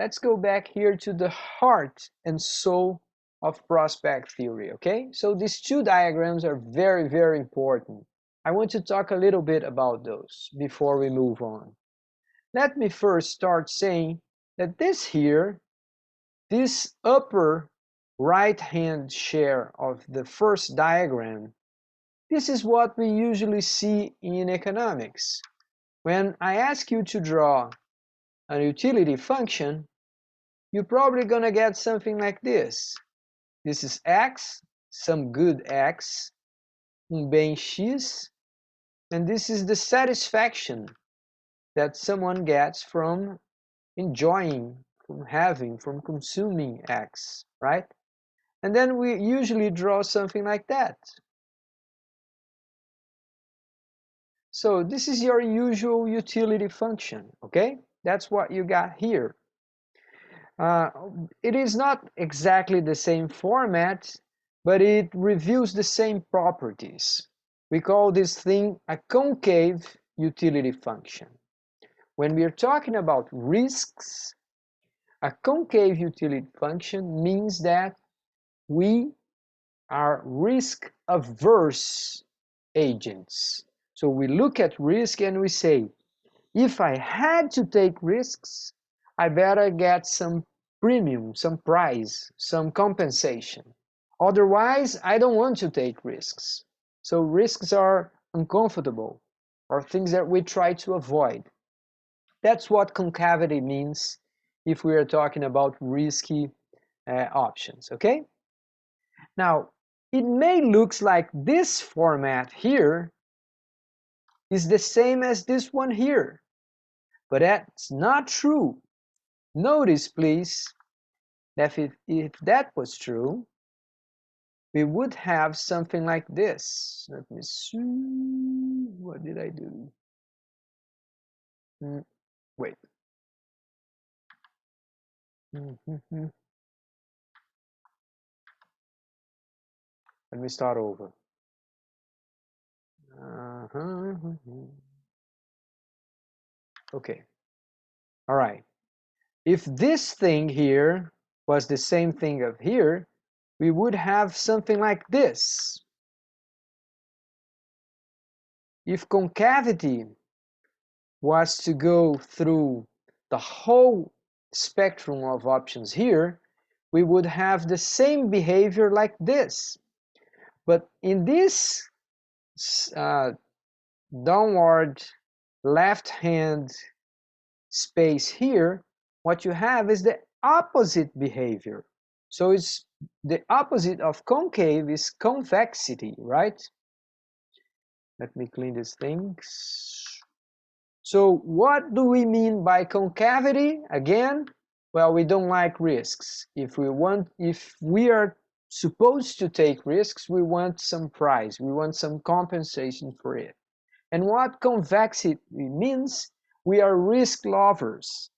let's go back here to the heart and soul of prospect theory, okay? So these two diagrams are very, very important. I want to talk a little bit about those before we move on. Let me first start saying that this upper right-hand share of the first diagram, this is what we usually see in economics. When I ask you to draw a utility function, you're probably gonna get something like this. This is x, some good x, bem x, and this is the satisfaction that someone gets from enjoying, from having, from consuming x, right? And then we usually draw something like that. So this is your usual utility function, okay? That's what you got here. It is not exactly the same format, but it reveals the same properties. We call this thing a concave utility function. When we are talking about risks, a concave utility function means that we are risk averse agents. So we look at risk and we say, if I had to take risks, I better get some premium, some price, some compensation. Otherwise, I don't want to take risks. So risks are uncomfortable or things that we try to avoid. That's what concavity means if we are talking about risky options, okay? Now, it may look like this format here is the same as this one here, but that's not true. Notice, please, that if that was true, we would have something like this. Let me see. What did I do? Wait. Let me start over. Okay. All right. If this thing here was the same thing of here, we would have something like this. If concavity was to go through the whole spectrum of options here, we would have the same behavior like this. But in this downward left-hand space here, what you have is the opposite behavior. So it's the opposite of concave is convexity, right? Let me clean these things. So what do we mean by concavity? Again, well, we don't like risks. If we are supposed to take risks, we want some prize, we want some compensation for it. And what convexity means, we are risk lovers.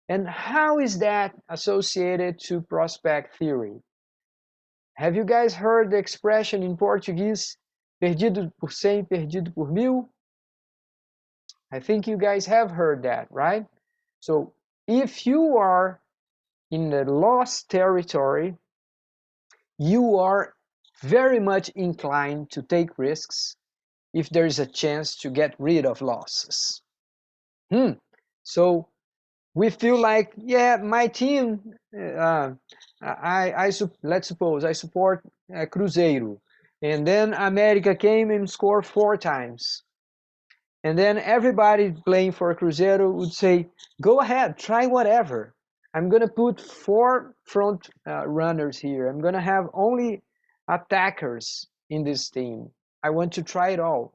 And how is that associated to prospect theory? Have you guys heard the expression in Portuguese, perdido por 100, perdido por 1000? I think you guys have heard that, right? So if you are in the lost territory, you are very much inclined to take risks if there is a chance to get rid of losses. So we feel like, yeah, my team, let's suppose I support Cruzeiro, and then America came and scored 4 times. And then everybody playing for Cruzeiro would say, go ahead, try whatever. I'm going to put 4 front runners here. I'm going to have only attackers in this team. I want to try it all.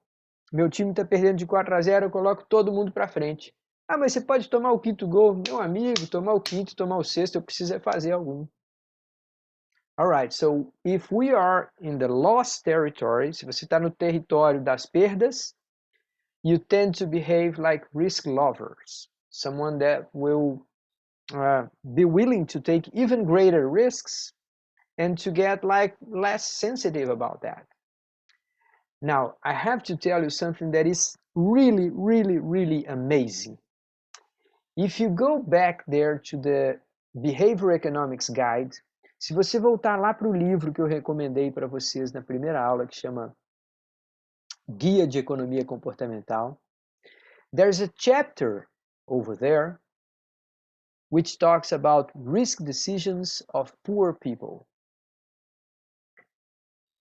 Meu time está perdendo de 4-0, eu coloco todo mundo para frente. Ah, mas você pode tomar o 5º gol. Meu amigo, tomar o 5º, tomar o 6º, eu preciso fazer algum. Alright, so if we are in the lost territory, se você está no território das perdas, you tend to behave like risk lovers, someone that will be willing to take even greater risks and to get like less sensitive about that. Now, I have to tell you something that is really, really, really amazing. If you go back there to the Behavior Economics Guide, se você voltar lá para o livro que eu recomendei para vocês na primeira aula, que chama Guia de Economia Comportamental, there's a chapter over there which talks about risk decisions of poor people.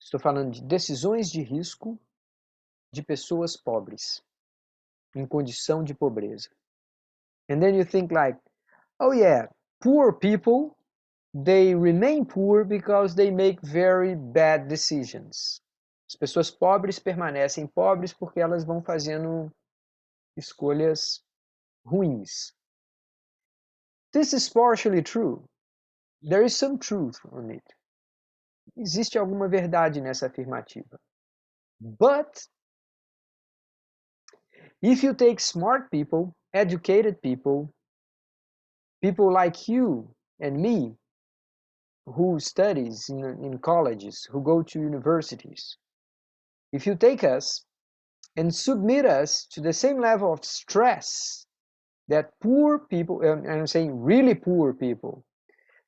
Estou falando de decisões de risco de pessoas pobres, em condição de pobreza. And then you think like, oh yeah, poor people, they remain poor because they make very bad decisions. As pessoas pobres permanecem pobres porque elas vão fazendo escolhas ruins. This is partially true. There is some truth on it. Existe alguma verdade nessa afirmativa. But if you take smart people, educated people, people like you and me, who studies in colleges, who go to universities, if you take us and submit us to the same level of stress that poor people, and I'm saying really poor people,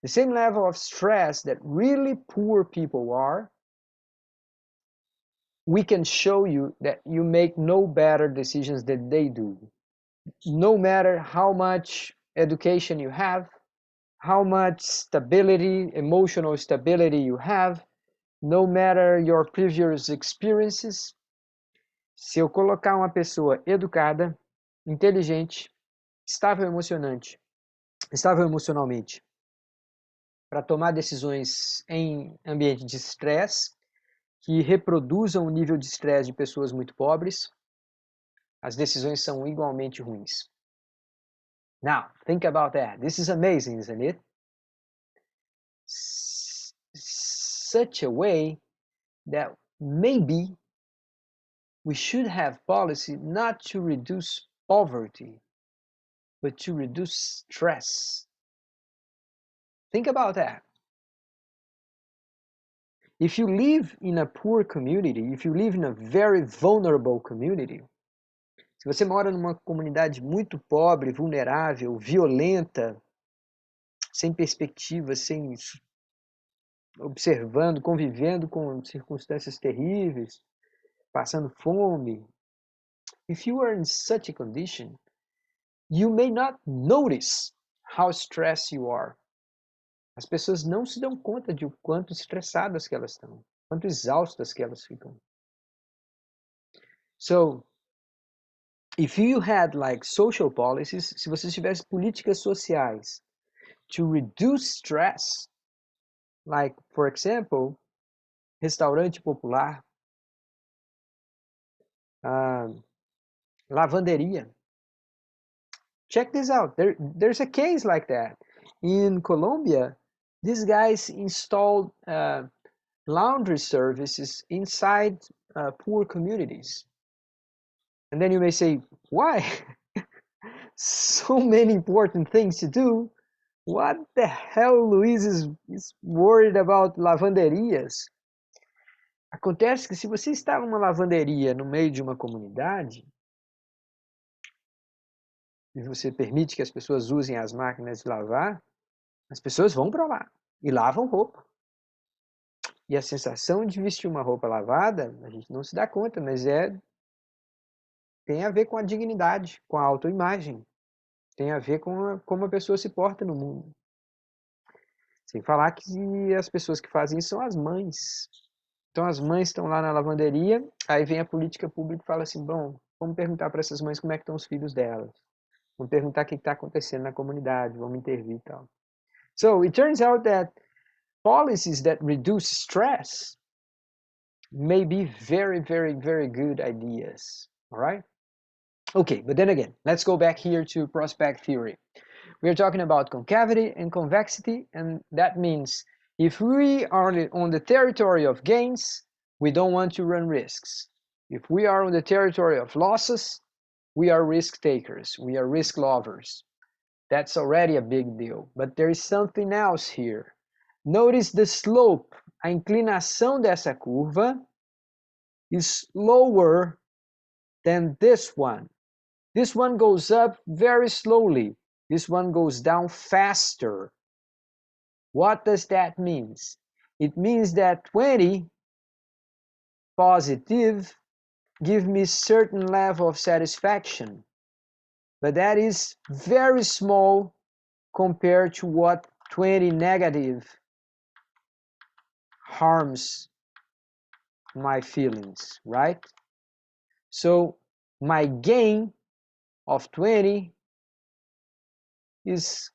the same level of stress that really poor people are, we can show you that you make no better decisions than they do. No matter how much education you have, how much stability, emotional stability you have, no matter your previous experiences, se eu colocar uma pessoa educada, inteligente, estável emocionalmente, para tomar decisões em ambiente de estresse, que reproduzam o nível de estresse de pessoas muito pobres, as decisões são igualmente ruins. Now, think about that. This is amazing, isn't it? Such a way that maybe we should have policy not to reduce poverty, but to reduce stress. Think about that. If you live in a poor community, if you live in a very vulnerable community, se você mora numa comunidade muito pobre, vulnerável, violenta, sem perspectiva, sem observando, convivendo com circunstâncias terríveis, passando fome, if you are in such a condition, you may not notice how stressed you are. As pessoas não se dão conta de o quanto estressadas que elas estão, quanto exaustas que elas ficam. So, if you had like social policies, se você tivesse políticas sociais to reduce stress, like for example, restaurante popular, lavanderia. Check this out. There's a case like that. In Colombia, these guys installed laundry services inside poor communities. And then you may say, why? So many important things to do. What the hell Luiz is worried about lavanderias? Acontece que se você está numa lavanderia no meio de uma comunidade, e você permite que as pessoas usem as máquinas de lavar, as pessoas vão para lá e lavam roupa. E a sensação de vestir uma roupa lavada, a gente não se dá conta, mas tem a ver com a dignidade, com a autoimagem. Tem a ver com como a pessoa se porta no mundo. Sem falar que as pessoas que fazem isso são as mães. Então as mães estão lá na lavanderia, aí vem a política pública e fala assim, bom, vamos perguntar para essas mães como é que estão os filhos delas. Vamos perguntar o que está acontecendo na comunidade, vamos intervir e tal. So it turns out that policies that reduce stress may be very, very, very good ideas. All right? Okay, but then again, let's go back here to prospect theory. We're talking about concavity and convexity, and that means if we are on the territory of gains, we don't want to run risks. If we are on the territory of losses, we are risk takers, we are risk lovers. That's already a big deal, but there is something else here. Notice the slope, a inclinação dessa curva is lower than this one. This one goes up very slowly. This one goes down faster. What does that mean? It means that 20 positive give me certain level of satisfaction, but that is very small compared to what 20 negative harms my feelings, right? So my gain of 20 is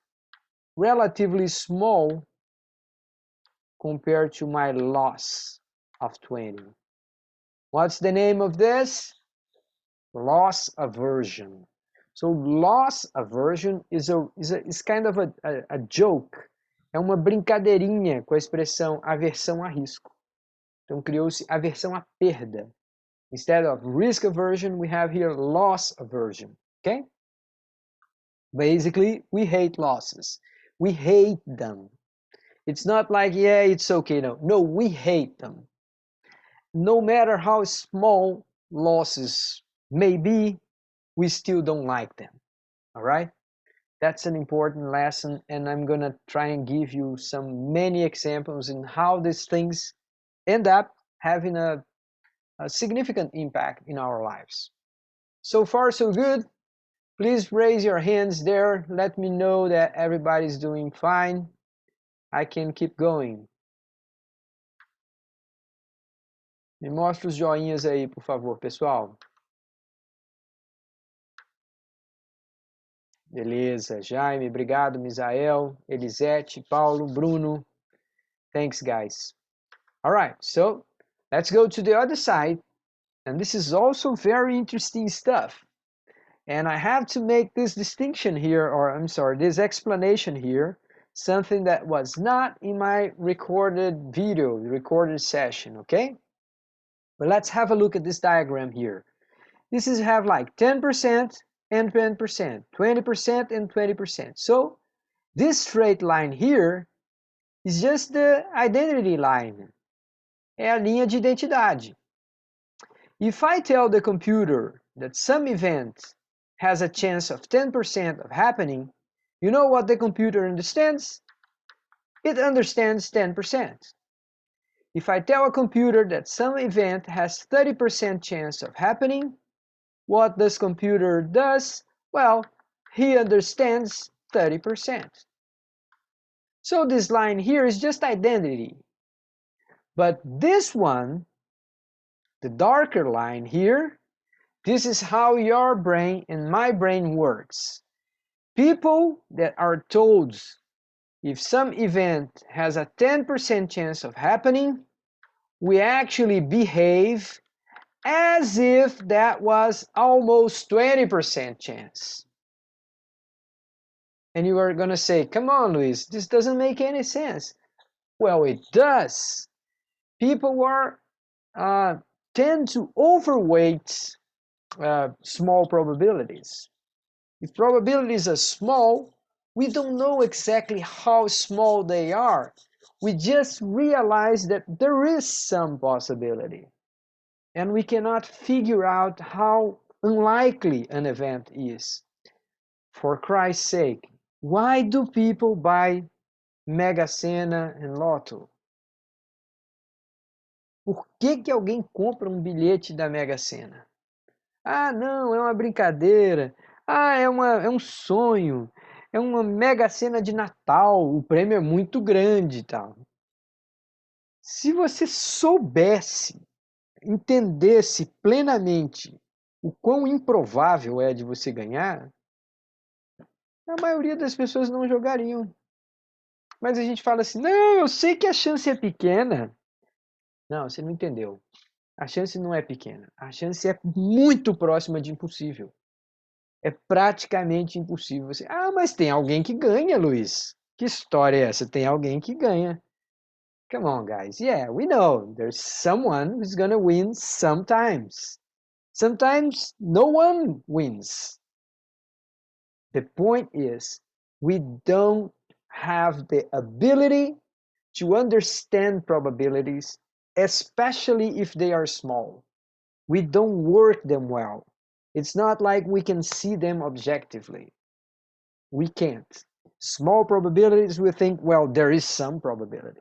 relatively small compared to my loss of 20. What's the name of this? Loss aversion. So loss aversion is kind of a joke. É uma brincadeirinha com a expressão aversão a risco. Então criou-se aversão à perda. Instead of risk aversion, we have here loss aversion. Okay? Basically, we hate losses. We hate them. It's not like, yeah, it's okay. No, we hate them. No matter how small losses may be, we still don't like them. All right? That's an important lesson, and I'm gonna try and give you many examples in how these things end up having a significant impact in our lives. So far, so good. Please raise your hands there. Let me know that everybody's doing fine. I can keep going. Me mostra os joinhas aí, por favor, pessoal. Beleza, Jaime, obrigado, Misael, Elisete, Paulo, Bruno. Thanks, guys. All right, so let's go to the other side. And this is also very interesting stuff. And I have to make this distinction here, or I'm sorry, this explanation here, something that was not in my recorded video, recorded session, okay? But let's have a look at this diagram here. This is have like 10% and 10%, 20% and 20%. So this straight line here is just the identity line. É a linha de identidade. If I tell the computer that some event has a chance of 10% of happening, you know what the computer understands? It understands 10%. If I tell a computer that some event has 30% chance of happening, what this computer does? Well, he understands 30%. So this line here is just identity. But this one, the darker line here, this is how your brain and my brain works. People that are told if some event has a 10% chance of happening, we actually behave as if that was almost 20% chance. And you are going to say, come on, Luis, this doesn't make any sense. Well, it does. People tend to overweight small probabilities. If probabilities are small, we don't know exactly how small they are. We just realize that there is some possibility. And we cannot figure out how unlikely an event is. For Christ's sake, why do people buy Mega Sena and Lotto? Por que alguém compra um bilhete da Mega Sena? Ah, não, é uma brincadeira. Ah, é um sonho. É uma Mega Sena de Natal. O prêmio é muito grande e tal. Se você soubesse, entendesse plenamente o quão improvável é de você ganhar, a maioria das pessoas não jogariam. Mas a gente fala assim, não, eu sei que a chance é pequena. Não, você não entendeu. A chance não é pequena. A chance é muito próxima de impossível. É praticamente impossível. Você, mas tem alguém que ganha, Luiz. Que história é essa? Tem alguém que ganha. Come on, guys. Yeah, we know there's someone who's gonna win sometimes. Sometimes no one wins. The point is, we don't have the ability to understand probabilities, especially if they are small. We don't work them well. It's not like we can see them objectively. We can't. small probabilities, we think, well, there is some probability.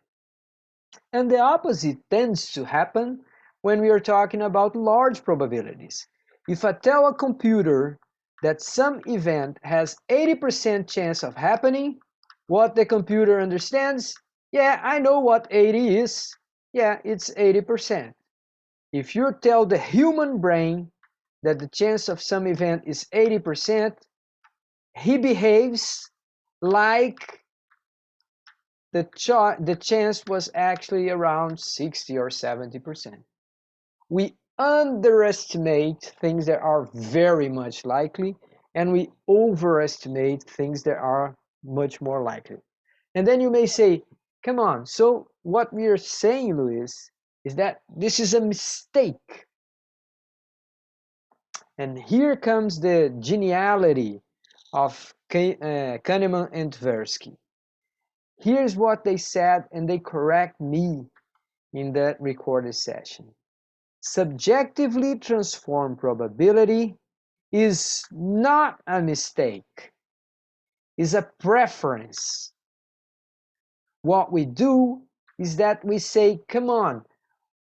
And the opposite tends to happen when we are talking about large probabilities. If I tell a computer that some event has 80% chance of happening, what the computer understands, yeah, I know what 80 is. Yeah, it's 80%. If you tell the human brain that the chance of some event is 80%, he behaves like the chance was actually around 60 or 70%. We underestimate things that are very much likely, and we overestimate things that are much more likely. And then you may say, come on, so what we are saying, Luis, is that this is a mistake. And here comes the geniality of Kahneman and Tversky. Here's what they said, and they correct me in that recorded session. Subjectively transformed probability is not a mistake, it's a preference. What we do is that we say, come on,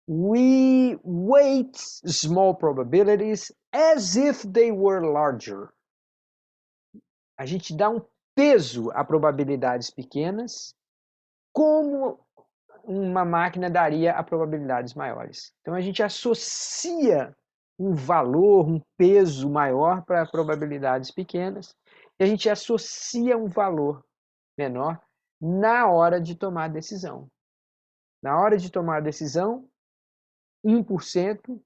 we weight small probabilities as if they were larger. A gente dá peso a probabilidades pequenas como uma máquina daria a probabilidades maiores. Então a gente associa um valor, um peso maior para probabilidades pequenas e a gente associa um valor menor na hora de tomar decisão. Na hora de tomar decisão, 1%,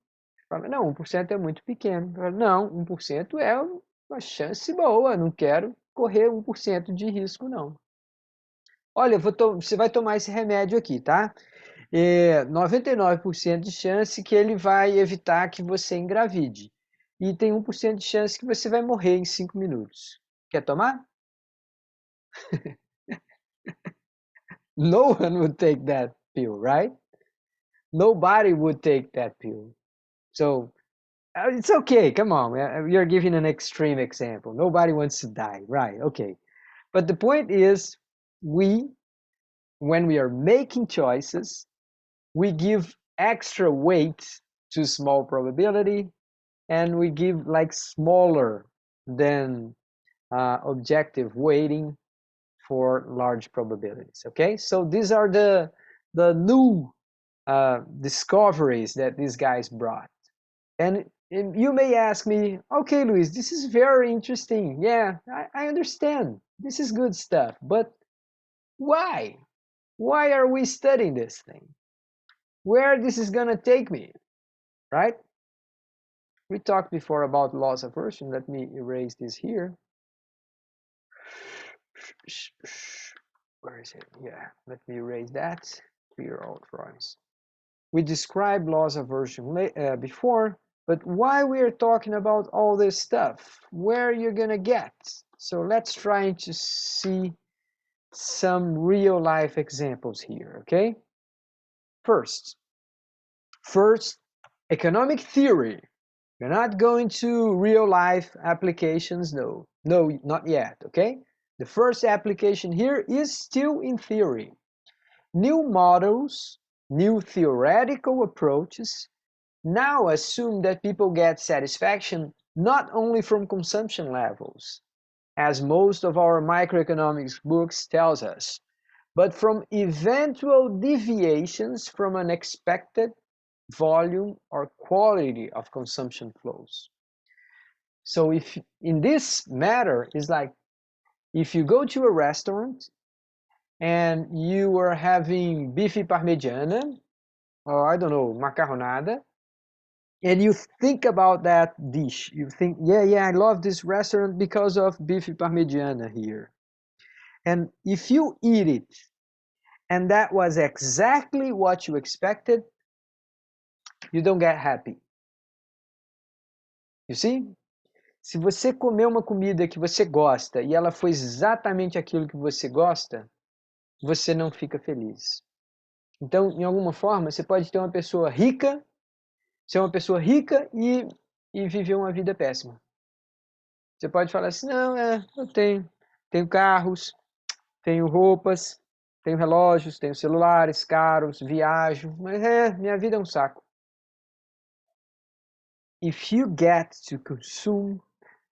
fala, não, 1% é muito pequeno. Fala, não, 1% é uma chance boa, não quero correr 1% de risco, não. Olha, você vai tomar esse remédio aqui, tá? 99% de chance que ele vai evitar que você engravide. E tem 1% de chance que você vai morrer em 5 minutos. Quer tomar? No one would take that pill, right? Nobody would take that pill. So, it's okay, come on. You're giving an extreme example. Nobody wants to die, right? Okay. But the point is, when we are making choices, we give extra weight to small probability, and we give like smaller than objective weighting for large probabilities. Okay, so these are the new discoveries that these guys brought. And you may ask me, okay, Luis, this is very interesting. Yeah, I understand. This is good stuff, but why? Why are we studying this thing? Where this is gonna take me, right? We talked before about loss aversion. Let me erase this here. Where is it? Yeah, let me erase that. Clear all drawings. We described loss aversion before, but why we are talking about all this stuff? Where you're gonna get? So let's try to see some real life examples here, okay? First, economic theory. You're not going to real life applications, no, not yet, okay? The first application here is still in theory. New models, new theoretical approaches now assume that people get satisfaction not only from consumption levels, as most of our microeconomics books tells us, but from eventual deviations from an expected volume or quality of consumption flows. So if in this matter, it's like if you go to a restaurant and you are having bife parmegiana, or I don't know, macarronada, and you think about that dish, you think, yeah, I love this restaurant because of bife parmegiana here. And if you eat it, and that was exactly what you expected, you don't get happy. You see? Se você comer uma comida que você gosta e ela foi exatamente aquilo que você gosta, você não fica feliz. Então, em alguma forma, você pode ter uma pessoa rica, ser uma pessoa rica e viver uma vida péssima. Você pode falar assim, não, eu tenho carros, tenho roupas, tenho relógios, tenho celulares caros, viajo, mas minha vida é um saco. If you get to consume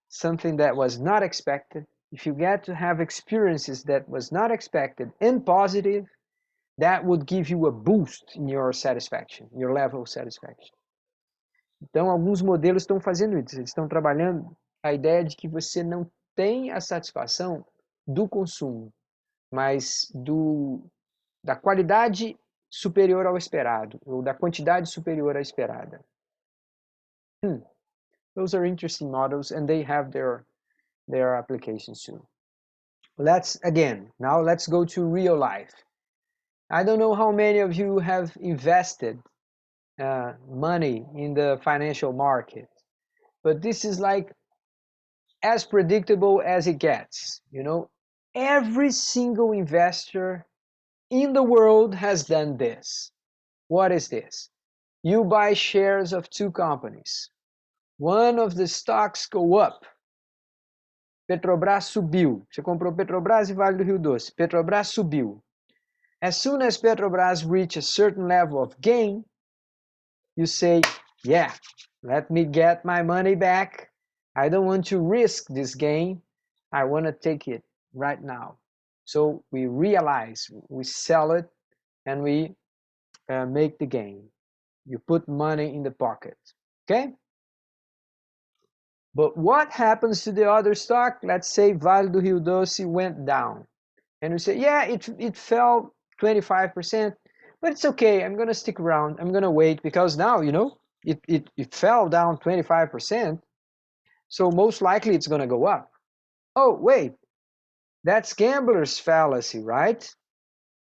something that was not expected, if you get to have experiences that was not expected and positive, that would give you a boost in your satisfaction, your level of satisfaction. Então, alguns modelos estão fazendo isso, eles estão trabalhando a ideia de que você não tem a satisfação do consumo, mas da qualidade superior ao esperado, ou da quantidade superior à esperada. Those are interesting models, and they have their applications too. Let's go to real life. I don't know how many of you have invested money in the financial market, but this is like as predictable as it gets. You know, every single investor in the world has done this. What is this? You buy shares of two companies. One of the stocks go up. Petrobras subiu. Você comprou Petrobras e Vale do Rio Doce. Petrobras subiu. As soon as Petrobras reach a certain level of gain, you say, yeah, let me get my money back. I don't want to risk this gain. I want to take it right now. So we realize, we sell it, and we make the gain. You put money in the pocket, okay? But what happens to the other stock? Let's say Vale do Rio Doce went down. And we say, yeah, it fell 25%, but it's okay. I'm going to stick around. I'm going to wait because now, you know, it fell down 25%. So most likely it's going to go up. Oh, wait, that's gambler's fallacy, right?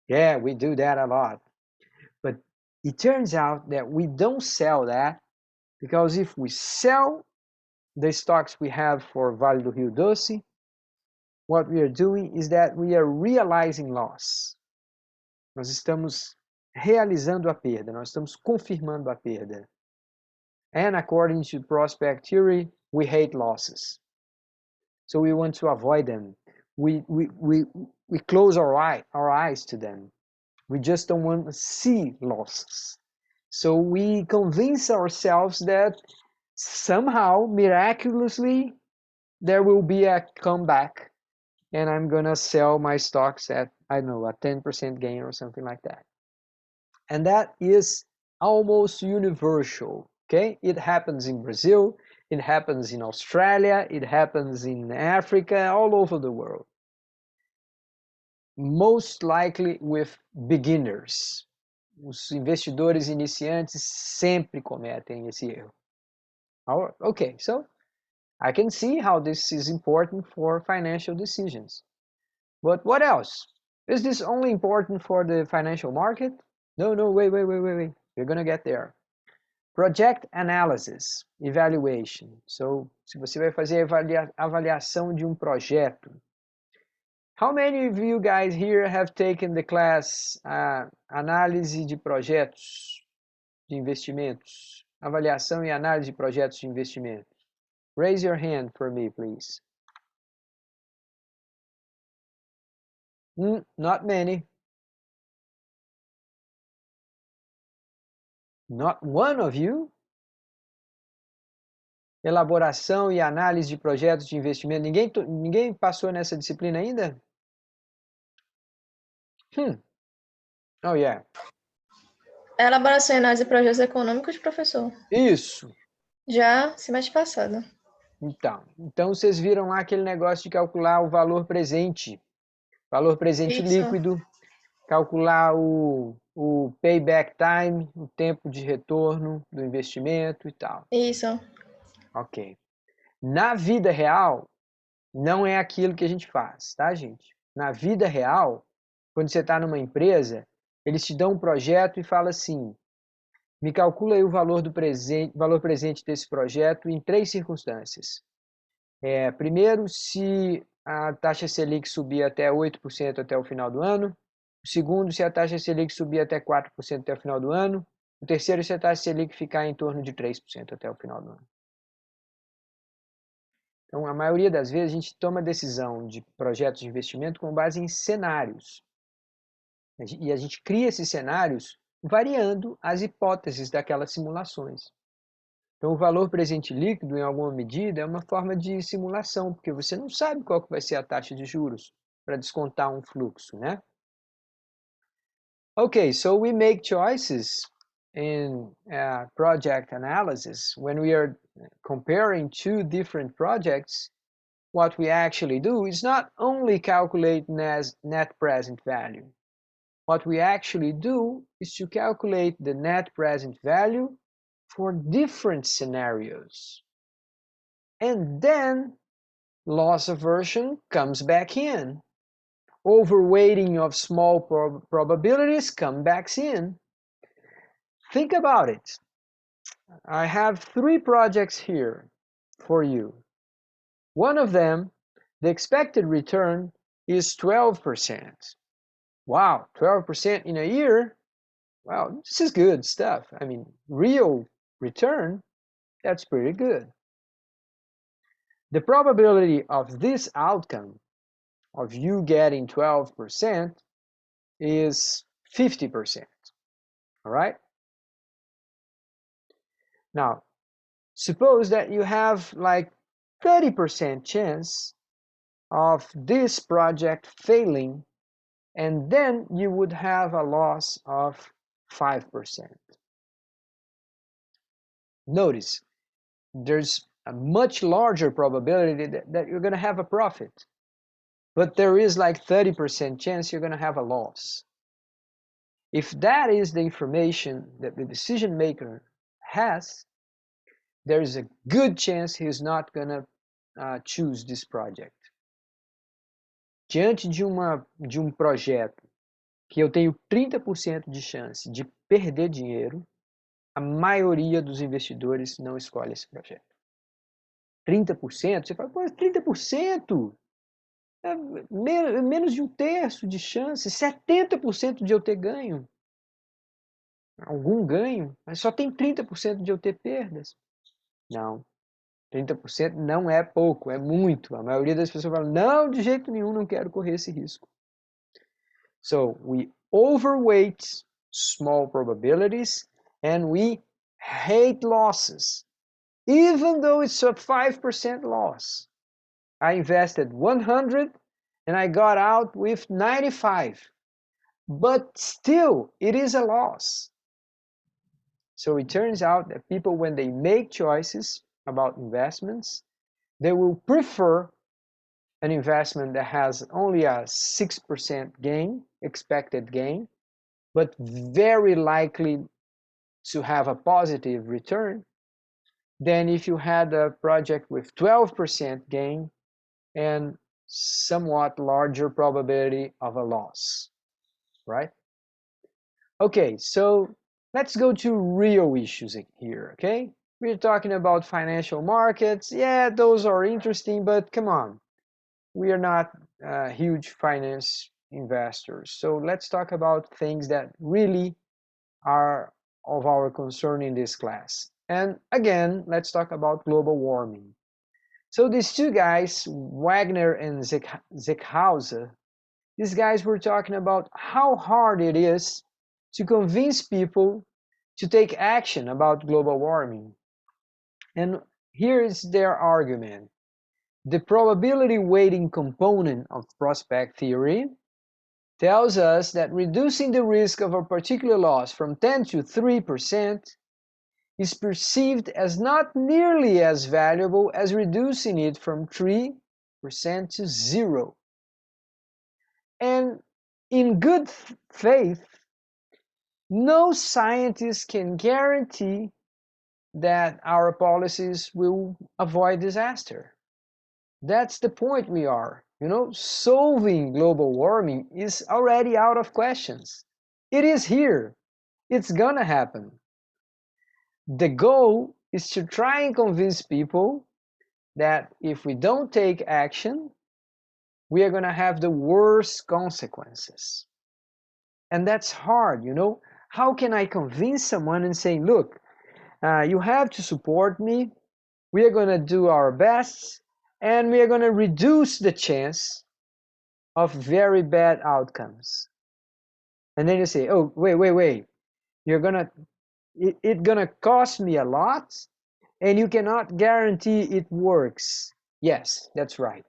Yeah, we do that a lot. But it turns out that we don't sell that, because if we sell the stocks we have for Vale do Rio Doce, what we are doing is that we are realizing loss. Nós estamos realizando a perda, nós estamos confirmando a perda. And according to prospect theory, we hate losses. So we want to avoid them. We close our eyes to them. We just don't want to see losses. So we convince ourselves that somehow, miraculously, there will be a comeback and I'm going to sell my stocks at, I don't know, a 10% gain or something like that. And that is almost universal, okay? It happens in Brazil, it happens in Australia, it happens in Africa, all over the world. Most likely with beginners. Os investidores iniciantes sempre cometem esse erro. Okay, so I can see how this is important for financial decisions. But what else? Is this only important for the financial market? No, wait. We're going to get there. Project analysis, evaluation. So, se você vai fazer avaliação de projeto. How many of you guys here have taken the class análise de projetos de investimentos? Avaliação e análise de projetos de investimentos. Raise your hand for me, please. Not many. Not one of you? Elaboração e análise de projetos de investimento. Ninguém passou nessa disciplina ainda? Oh, yeah. Elaboração e análise de projetos econômicos, professor. Isso. Já, semestre passado. Então vocês viram lá aquele negócio de calcular o valor presente líquido, calcular o payback time, o tempo de retorno do investimento e tal. Isso. Ok. Na vida real, não é aquilo que a gente faz, tá, gente? Na vida real, quando você está numa empresa, eles te dão um projeto e falam assim, me calcula aí o valor presente desse projeto em 3 circunstâncias. Primeiro, se a taxa Selic subir até 8% até o final do ano. O segundo, se a taxa Selic subir até 4% até o final do ano. O terceiro, se a taxa Selic ficar em torno de 3% até o final do ano. Então, a maioria das vezes, a gente toma decisão de projetos de investimento com base em cenários. E a gente cria esses cenários variando as hipóteses daquelas simulações. Então, o valor presente líquido, em alguma medida, é uma forma de simulação, porque você não sabe qual que vai ser a taxa de juros para descontar um fluxo, né? Okay, so we make choices in project analysis. When we are comparing two different projects, what we actually do is not only calculate net present value. What we actually do is to calculate the net present value for different scenarios. And then loss aversion comes back in. Overweighting of small probabilities comes back in. Think about it. I have 3 projects here for you. One of them, the expected return is 12%. Wow, 12% in a year? Well, this is good stuff. I mean, real return, that's pretty good. The probability of this outcome, of you getting 12%, is 50%. All right? Now, suppose that you have like 30% chance of this project failing, and then you would have a loss of 5%. Notice, there's a much larger probability that you're going to have a profit, but there is like 30% chance you're going to have a loss. If that is the information that the decision maker has, there is a good chance he's not going to choose this project. Diante de um projeto que eu tenho 30% de chance de perder dinheiro, a maioria dos investidores não escolhe esse projeto. 30%, você fala, pô, 30%? É menos de um terço de chance, 70% de eu ter ganho. Algum ganho, mas só tem 30% de eu ter perdas. Não, 30% não é pouco, é muito. A maioria das pessoas fala, não, de jeito nenhum, não quero correr esse risco. So, we overweight small probabilities and we hate losses, even though it's a 5% loss. I invested 100 and I got out with 95, but still it is a loss. So it turns out that people, when they make choices about investments, they will prefer an investment that has only a 6% gain, expected gain, but very likely to have a positive return, than if you had a project with 12% gain and somewhat larger probability of a loss, right? Okay, so let's go to real issues here, okay? We're talking about financial markets. Yeah, those are interesting, but come on. We are not huge finance investors. So let's talk about things that really are of our concern in this class. And again, let's talk about global warming. So these two guys, Wagner and Zeckhauser, these guys were talking about how hard it is to convince people to take action about global warming. And here is their argument. The probability weighting component of prospect theory tells us that reducing the risk of a particular loss from 10 to 3% is perceived as not nearly as valuable as reducing it from 3% to 0. And in good faith, no scientist can guarantee that our policies will avoid disaster. That's the point we are. You know, solving global warming is already out of questions. It is here. It's gonna happen. The goal is to try and convince people that if we don't take action, we are gonna have the worst consequences. And that's hard, you know. How can I convince someone and say, look, you have to support me. We are gonna do our best, and we are going to reduce the chance of very bad outcomes. And then you say, oh, wait, it's gonna cost me a lot, and you cannot guarantee it works. Yes, that's right.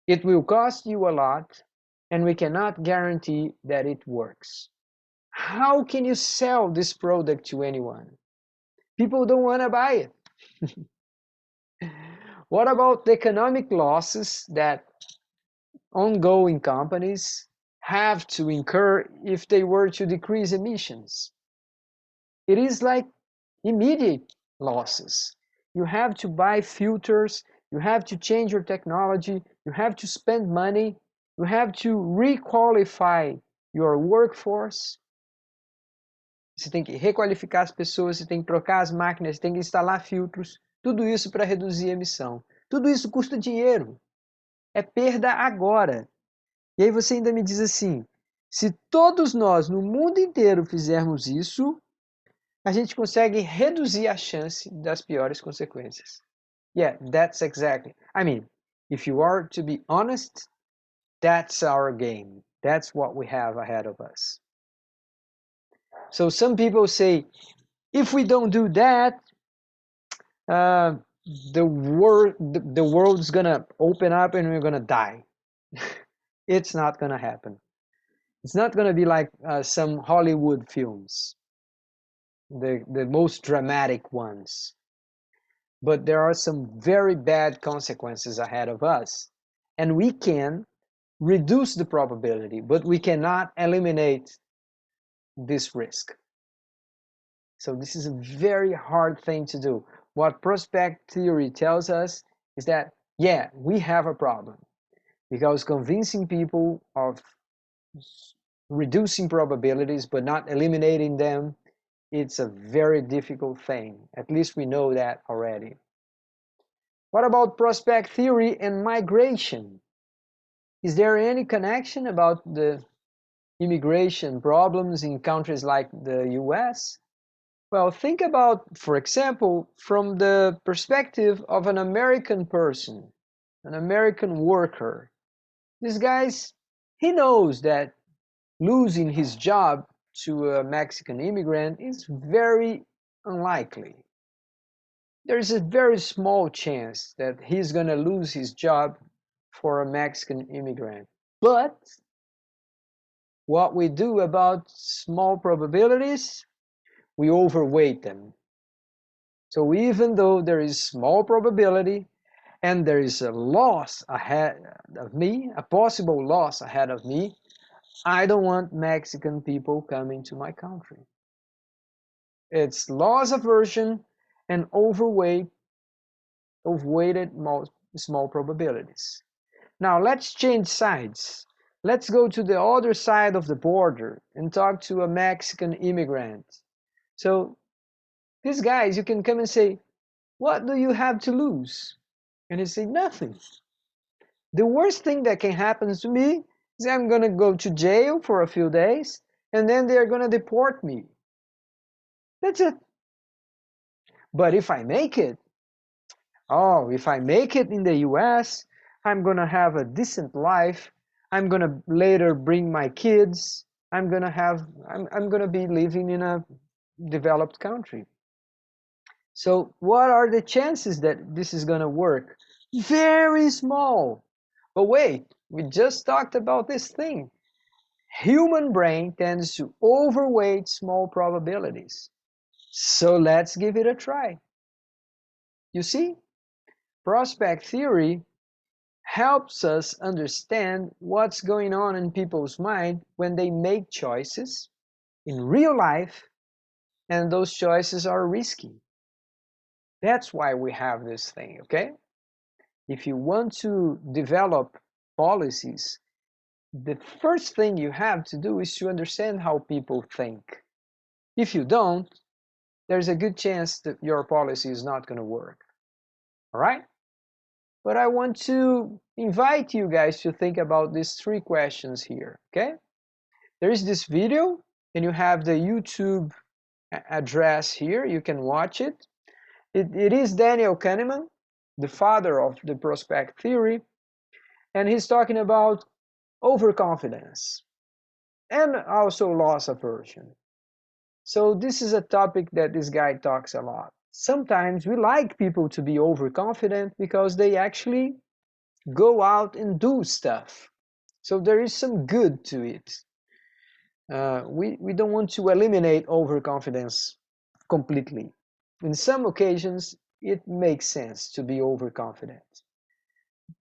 It will cost you a lot, and we cannot guarantee that it works. How can you sell this product to anyone? People don't want to buy it. What about the economic losses that ongoing companies have to incur if they were to decrease emissions? It is like immediate losses. You have to buy filters, you have to change your technology, you have to spend money, you have to requalify your workforce. Você tem que requalificar as pessoas, você tem que trocar as máquinas, você tem que instalar filtros, tudo isso para reduzir a emissão. Tudo isso custa dinheiro. É perda agora. E aí você ainda me diz assim, se todos nós no mundo inteiro fizermos isso, a gente consegue reduzir a chance das piores consequências. Yeah, that's exactly. I mean, if you are to be honest, that's our game. That's what we have ahead of us. So some people say, if we don't do that, the world's gonna open up and we're gonna die. It's not gonna happen. It's not gonna be like some Hollywood films, the most dramatic ones. But there are some very bad consequences ahead of us, and we can reduce the probability, but we cannot eliminate this risk. So this is a very hard thing to do. What prospect theory tells us is that, yeah, we have a problem, because convincing people of reducing probabilities but not eliminating them, it's a very difficult thing. At least we know that already. What about prospect theory and migration? Is there any connection about the immigration problems in countries like the US? Well, think about, for example, from the perspective of an American person, an American worker. This guy's, he knows that losing his job to a Mexican immigrant is very unlikely. There's a very small chance that he's going to lose his job for a Mexican immigrant. But what we do about small probabilities, we overweight them. So even though there is small probability and there is a loss ahead of me, a possible loss ahead of me, I don't want Mexican people coming to my country. It's loss aversion and overweighted small probabilities. Now let's change sides. Let's go to the other side of the border and talk to a Mexican immigrant. So these guys, you can come and say, what do you have to lose? And they say, nothing. The worst thing that can happen to me is I'm going to go to jail for a few days, and then they're going to deport me. That's it. But if I make it, if I make it in the US, I'm going to have a decent life. I'm going to later bring my kids. I'm going to be living in a developed country. So what are the chances that this is going to work? Very small. But wait, we just talked about this thing. Human brain tends to overweight small probabilities. So let's give it a try. You see, prospect theory helps us understand what's going on in people's mind when they make choices in real life, and those choices are risky. That's why we have this thing, okay? If you want to develop policies, the first thing you have to do is to understand how people think. If you don't, there's a good chance that your policy is not going to work. All right? But I want to invite you guys to think about these 3 questions here, okay? There is this video, and you have the YouTube address here. You can watch it. It is Daniel Kahneman. the father of the prospect theory, and he's talking about overconfidence and also loss aversion. So this is a topic that this guy talks a lot. Sometimes we like people to be overconfident because they actually go out and do stuff. So there is some good to it. We don't want to eliminate overconfidence completely. In some occasions, it makes sense to be overconfident.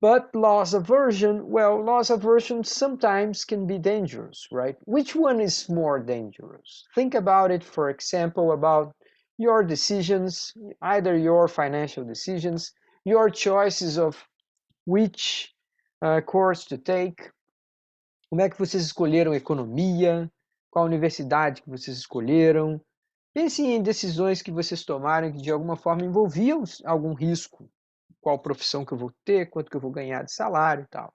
But loss aversion, well, loss aversion sometimes can be dangerous, right? Which one is more dangerous? Think about it, for example, about your decisions, either your financial decisions, your choices of which course to take, como é que vocês escolheram economia, qual universidade que vocês escolheram. Pense em decisões que vocês tomaram que de alguma forma envolviam algum risco. Qual profissão que eu vou ter, quanto que eu vou ganhar de salário e tal.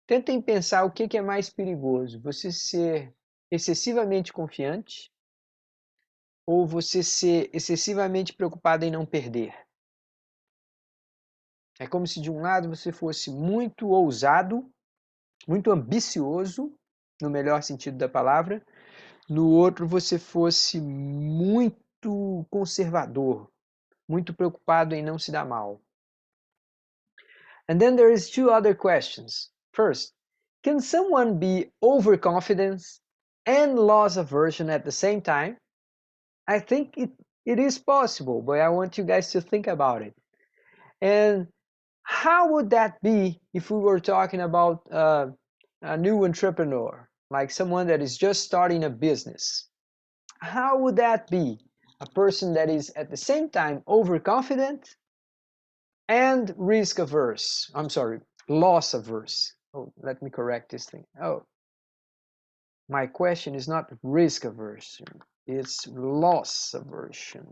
Tentem pensar o que é mais perigoso, você ser excessivamente confiante ou você ser excessivamente preocupado em não perder. É como se de um lado você fosse muito ousado, muito ambicioso, no melhor sentido da palavra, no outro você fosse muito conservador, muito preocupado em não se dar mal. And then there is two other questions. First, can someone be overconfident and loss aversion at the same time? I think it is possible, but I want you guys to think about it. And how would that be if we were talking about a new entrepreneur, like someone that is just starting a business? How would that be? A person that is at the same time overconfident and risk averse. I'm sorry, loss averse. Oh, let me correct this thing. Oh, my question is not risk aversion, it's loss aversion.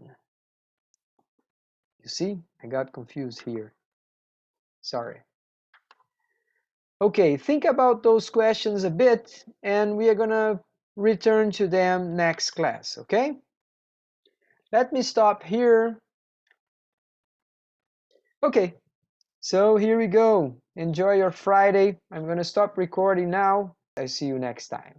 You see, I got confused here. Sorry. Okay, think about those questions a bit, and we are gonna return to them next class, okay? Let me stop here. Okay, so here we go. Enjoy your Friday. I'm gonna stop recording now. I see you next time.